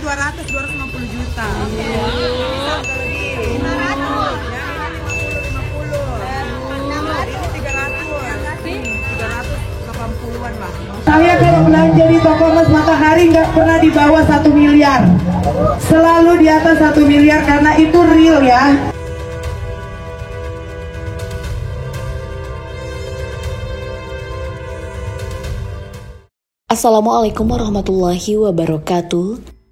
200, 250 juta. Bisa kalau di 500. Ya, ini 380-an lah. Saya kalau belanja di toko emas Matahari nggak pernah di bawah 1 miliar. Selalu di atas 1 miliar karena itu real ya. Assalamualaikum warahmatullahi wabarakatuh.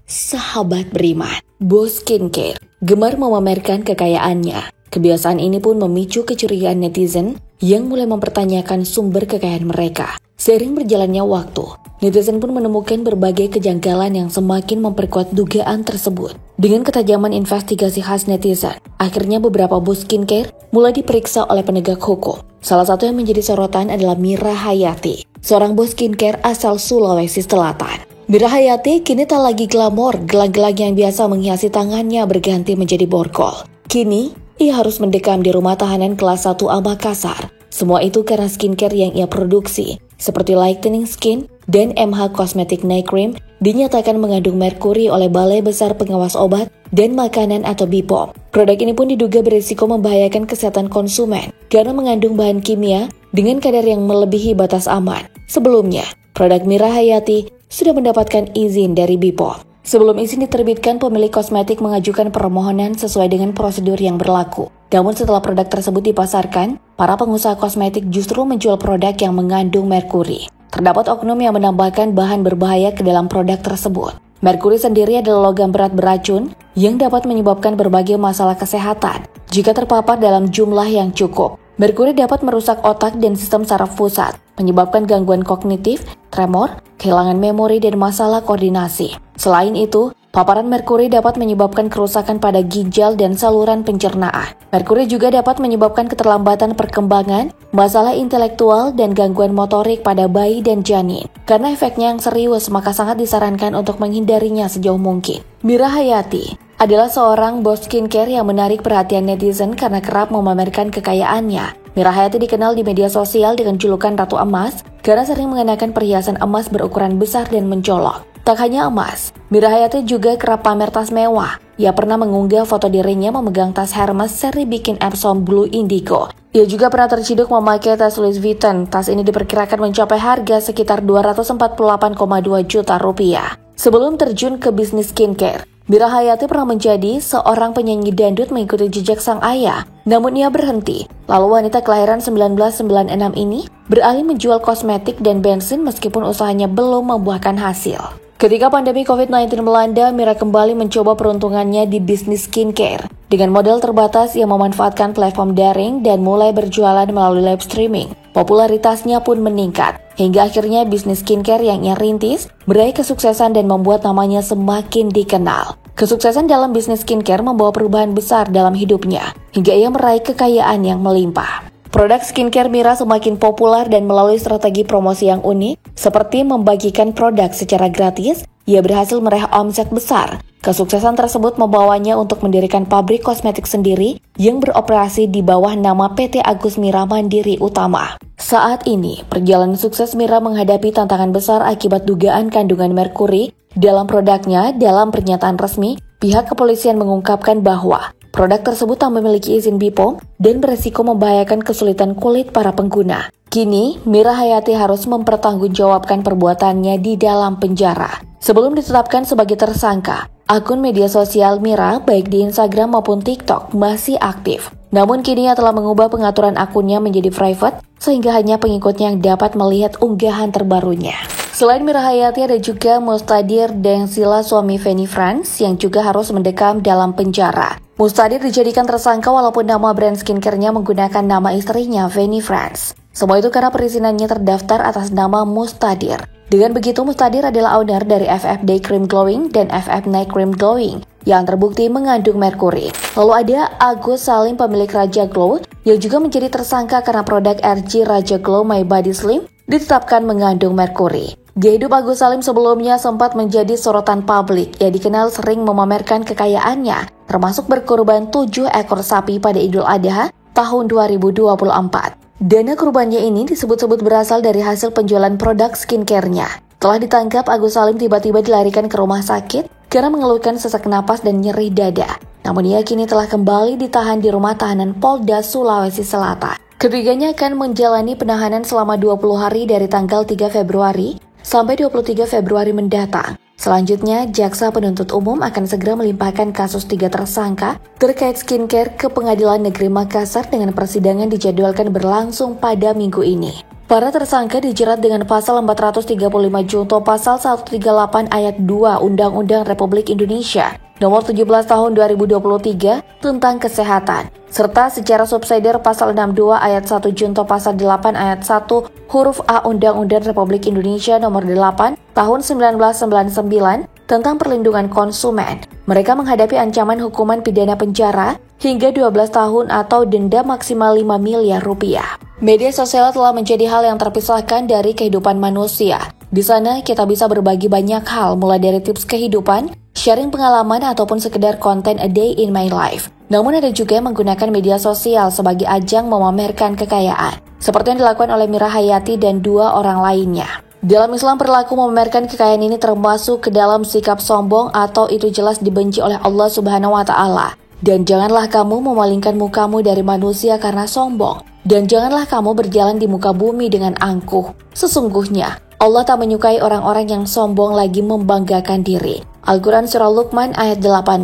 Sahabat beriman, bos skincare gemar memamerkan kekayaannya. Kebiasaan ini pun memicu kecurigaan netizen yang mulai mempertanyakan sumber kekayaan mereka. Seiring berjalannya waktu, netizen pun menemukan berbagai kejanggalan yang semakin memperkuat dugaan tersebut. Dengan ketajaman investigasi khas netizen, akhirnya beberapa bos skincare mulai diperiksa oleh penegak hukum. Salah satu yang menjadi sorotan adalah Mira Hayati, seorang bos skincare asal Sulawesi Selatan. Mira Hayati kini tak lagi glamor, gelang-gelang yang biasa menghiasi tangannya berganti menjadi borgol. Kini, ia harus mendekam di rumah tahanan kelas 1 A Makassar. Semua itu karena skincare yang ia produksi, seperti Lightening Skin dan MH Cosmetic Night Cream, dinyatakan mengandung merkuri oleh Balai Besar Pengawas Obat dan Makanan atau BPOM. Produk ini pun diduga berisiko membahayakan kesehatan konsumen karena mengandung bahan kimia dengan kadar yang melebihi batas aman. Sebelumnya, produk Mira Hayati sudah mendapatkan izin dari BPOM. Sebelum izin diterbitkan, pemilik kosmetik mengajukan permohonan sesuai dengan prosedur yang berlaku. Namun setelah produk tersebut dipasarkan, para pengusaha kosmetik justru menjual produk yang mengandung merkuri. Terdapat oknum yang menambahkan bahan berbahaya ke dalam produk tersebut. Merkuri sendiri adalah logam berat beracun yang dapat menyebabkan berbagai masalah kesehatan jika terpapar dalam jumlah yang cukup. Merkuri dapat merusak otak dan sistem saraf pusat, menyebabkan gangguan kognitif, tremor, kehilangan memori, dan masalah koordinasi. Selain itu, paparan merkuri dapat menyebabkan kerusakan pada ginjal dan saluran pencernaan. Merkuri juga dapat menyebabkan keterlambatan perkembangan, masalah intelektual, dan gangguan motorik pada bayi dan janin. Karena efeknya yang serius, maka sangat disarankan untuk menghindarinya sejauh mungkin. Mira Hayati adalah seorang bos skincare yang menarik perhatian netizen karena kerap memamerkan kekayaannya. Mira Hayati dikenal di media sosial dengan julukan Ratu Emas karena sering mengenakan perhiasan emas berukuran besar dan mencolok. Tak hanya emas, Mira Hayati juga kerap pamer tas mewah. Ia pernah mengunggah foto dirinya memegang tas Hermes seri bikin Epsom Blue Indigo. Ia juga pernah terciduk memakai tas Louis Vuitton. Tas ini diperkirakan mencapai harga sekitar 248,2 juta rupiah. Sebelum terjun ke bisnis skincare, Mira Hayati pernah menjadi seorang penyanyi dangdut mengikuti jejak sang ayah. Namun ia berhenti. Lalu wanita kelahiran 1996 ini beralih menjual kosmetik dan bensin meskipun usahanya belum membuahkan hasil. Ketika pandemi COVID-19 melanda, Mira kembali mencoba peruntungannya di bisnis skincare. Dengan modal terbatas, ia memanfaatkan platform daring dan mulai berjualan melalui live streaming. Popularitasnya pun meningkat, hingga akhirnya bisnis skincare yang ia rintis meraih kesuksesan dan membuat namanya semakin dikenal. Kesuksesan dalam bisnis skincare membawa perubahan besar dalam hidupnya, hingga ia meraih kekayaan yang melimpah. Produk skincare Mira semakin populer dan melalui strategi promosi yang unik, seperti membagikan produk secara gratis, ia berhasil meraih omset besar. Kesuksesan tersebut membawanya untuk mendirikan pabrik kosmetik sendiri yang beroperasi di bawah nama PT Agus Mira Mandiri Utama. Saat ini, perjalanan sukses Mira menghadapi tantangan besar akibat dugaan kandungan merkuri dalam produknya. Dalam pernyataan resmi, pihak kepolisian mengungkapkan bahwa produk tersebut tak memiliki izin BPOM dan beresiko membahayakan kesulitan kulit para pengguna. Kini, Mira Hayati harus mempertanggungjawabkan perbuatannya di dalam penjara. Sebelum ditetapkan sebagai tersangka, akun media sosial Mira baik di Instagram maupun TikTok masih aktif. Namun kini ia telah mengubah pengaturan akunnya menjadi private sehingga hanya pengikutnya yang dapat melihat unggahan terbarunya. Selain Mira Hayati, ada juga Mustadir Dengsila, suami Feni France, yang juga harus mendekam dalam penjara. Mustadir dijadikan tersangka walaupun nama brand skincare-nya menggunakan nama istrinya, Feni France. Semua itu karena perizinannya terdaftar atas nama Mustadir. Dengan begitu, Mustadir adalah owner dari FF Day Cream Glowing dan FF Night Cream Glowing yang terbukti mengandung merkuri. Lalu ada Agus Salim, pemilik Raja Glow, yang juga menjadi tersangka karena produk RG Raja Glow My Body Slim ditetapkan mengandung merkuri. Gaya hidup Agus Salim sebelumnya sempat menjadi sorotan publik. Ia dikenal sering memamerkan kekayaannya, termasuk berkorban 7 ekor sapi pada Idul Adha tahun 2024. Dana kurbannya ini disebut-sebut berasal dari hasil penjualan produk skincare-nya. Setelah ditangkap, Agus Salim tiba-tiba dilarikan ke rumah sakit karena mengeluhkan sesak napas dan nyeri dada. Namun ia kini telah kembali ditahan di rumah tahanan Polda Sulawesi Selatan. Ketiganya akan menjalani penahanan selama 20 hari dari tanggal 3 Februari sampai 23 Februari mendatang. Selanjutnya, Jaksa Penuntut Umum akan segera melimpahkan kasus 3 tersangka terkait skincare ke Pengadilan Negeri Makassar dengan persidangan dijadwalkan berlangsung pada minggu ini. Para tersangka dijerat dengan pasal 435 junto pasal 138 ayat 2 Undang-Undang Republik Indonesia Nomor 17 Tahun 2023 tentang Kesehatan, serta secara subsidiar pasal 62 ayat 1 junto pasal 8 ayat 1 huruf A Undang-Undang Republik Indonesia Nomor 8 Tahun 1999 tentang Perlindungan Konsumen. Mereka menghadapi ancaman hukuman pidana penjara hingga 12 tahun atau denda maksimal 5 miliar rupiah. Media sosial telah menjadi hal yang terpisahkan dari kehidupan manusia. Di sana kita bisa berbagi banyak hal, mulai dari tips kehidupan, sharing pengalaman, ataupun sekedar konten a day in my life. Namun ada juga yang menggunakan media sosial sebagai ajang memamerkan kekayaan, seperti yang dilakukan oleh Mira Hayati dan 2 orang lainnya. Dalam Islam, perilaku memamerkan kekayaan ini termasuk ke dalam sikap sombong atau itu jelas dibenci oleh Allah Subhanahu wa Ta'ala. Dan janganlah kamu memalingkan mukamu dari manusia karena sombong. Dan janganlah kamu berjalan di muka bumi dengan angkuh. Sesungguhnya Allah tak menyukai orang-orang yang sombong lagi membanggakan diri. Al-Quran Surah Luqman ayat 18.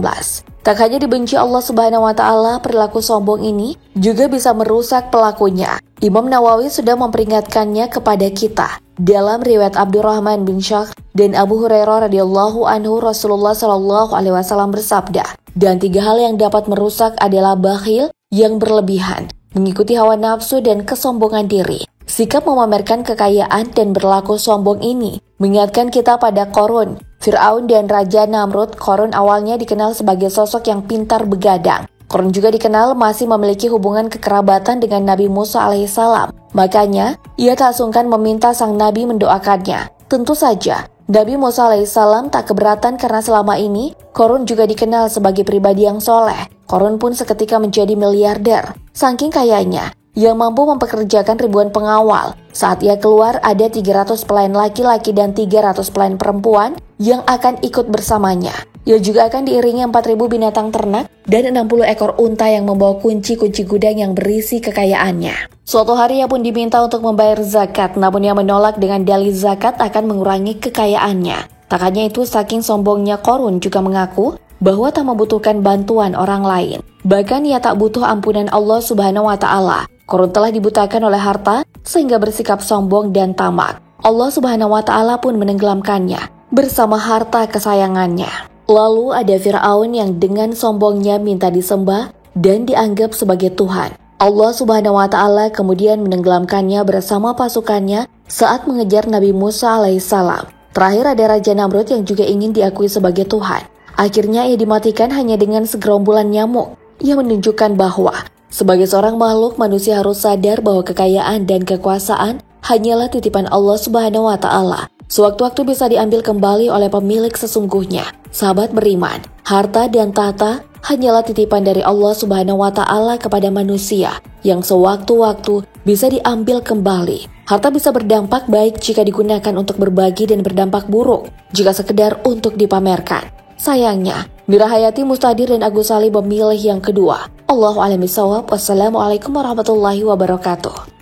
Tak hanya dibenci Allah Subhanahu wa Ta'ala, perilaku sombong ini juga bisa merusak pelakunya. Imam Nawawi sudah memperingatkannya kepada kita. Dalam riwayat Abdurrahman bin Syakh dan Abu Hurairah radhiyallahu anhu, Rasulullah shallallahu alaihi wasallam bersabda, dan 3 hal yang dapat merusak adalah bakhil yang berlebihan, mengikuti hawa nafsu dan kesombongan diri. Sikap memamerkan kekayaan dan berlaku sombong ini mengingatkan kita pada Qarun, Fir'aun dan Raja Namrud. Qarun awalnya dikenal sebagai sosok yang pintar begadang. Qarun juga dikenal masih memiliki hubungan kekerabatan dengan Nabi Musa alaihissalam. Makanya, ia tak sungkan meminta sang Nabi mendoakannya. Tentu saja, Nabi Musa alaihissalam tak keberatan karena selama ini Qarun juga dikenal sebagai pribadi yang soleh. Qarun pun seketika menjadi miliarder. Saking kayanya, yang mampu mempekerjakan ribuan pengawal. Saat ia keluar, ada 300 pelayan laki-laki dan 300 pelayan perempuan yang akan ikut bersamanya. Ia juga akan diiringi 4.000 binatang ternak dan 60 ekor unta yang membawa kunci-kunci gudang yang berisi kekayaannya. Suatu hari ia pun diminta untuk membayar zakat, namun ia menolak dengan dalih zakat akan mengurangi kekayaannya. Tak hanya itu, saking sombongnya Qarun juga mengaku bahwa tak membutuhkan bantuan orang lain. Bahkan ia tak butuh ampunan Allah Subhanahu wa Ta'ala. Qarun telah dibutakan oleh harta sehingga bersikap sombong dan tamak. Allah Subhanahu wa Ta'ala pun menenggelamkannya bersama harta kesayangannya. Lalu ada Fir'aun yang dengan sombongnya minta disembah dan dianggap sebagai Tuhan. Allah Subhanahu wa Ta'ala kemudian menenggelamkannya bersama pasukannya saat mengejar Nabi Musa alaihissalam. Terakhir ada Raja Namrud yang juga ingin diakui sebagai Tuhan. Akhirnya ia dimatikan hanya dengan segerombolan nyamuk. Ia menunjukkan bahwa sebagai seorang makhluk, manusia harus sadar bahwa kekayaan dan kekuasaan hanyalah titipan Allah Subhanahu wa Ta'ala. Sewaktu-waktu bisa diambil kembali oleh pemilik sesungguhnya. Sahabat beriman, harta dan tahta hanyalah titipan dari Allah Subhanahu wa Ta'ala kepada manusia yang sewaktu-waktu bisa diambil kembali. Harta bisa berdampak baik jika digunakan untuk berbagi dan berdampak buruk jika sekedar untuk dipamerkan. Sayangnya, Mira Hayati, Mustadir, dan Agus Salim memilih yang kedua. Allahu a'lam bishawab. Wassalamualaikum warahmatullahi wabarakatuh.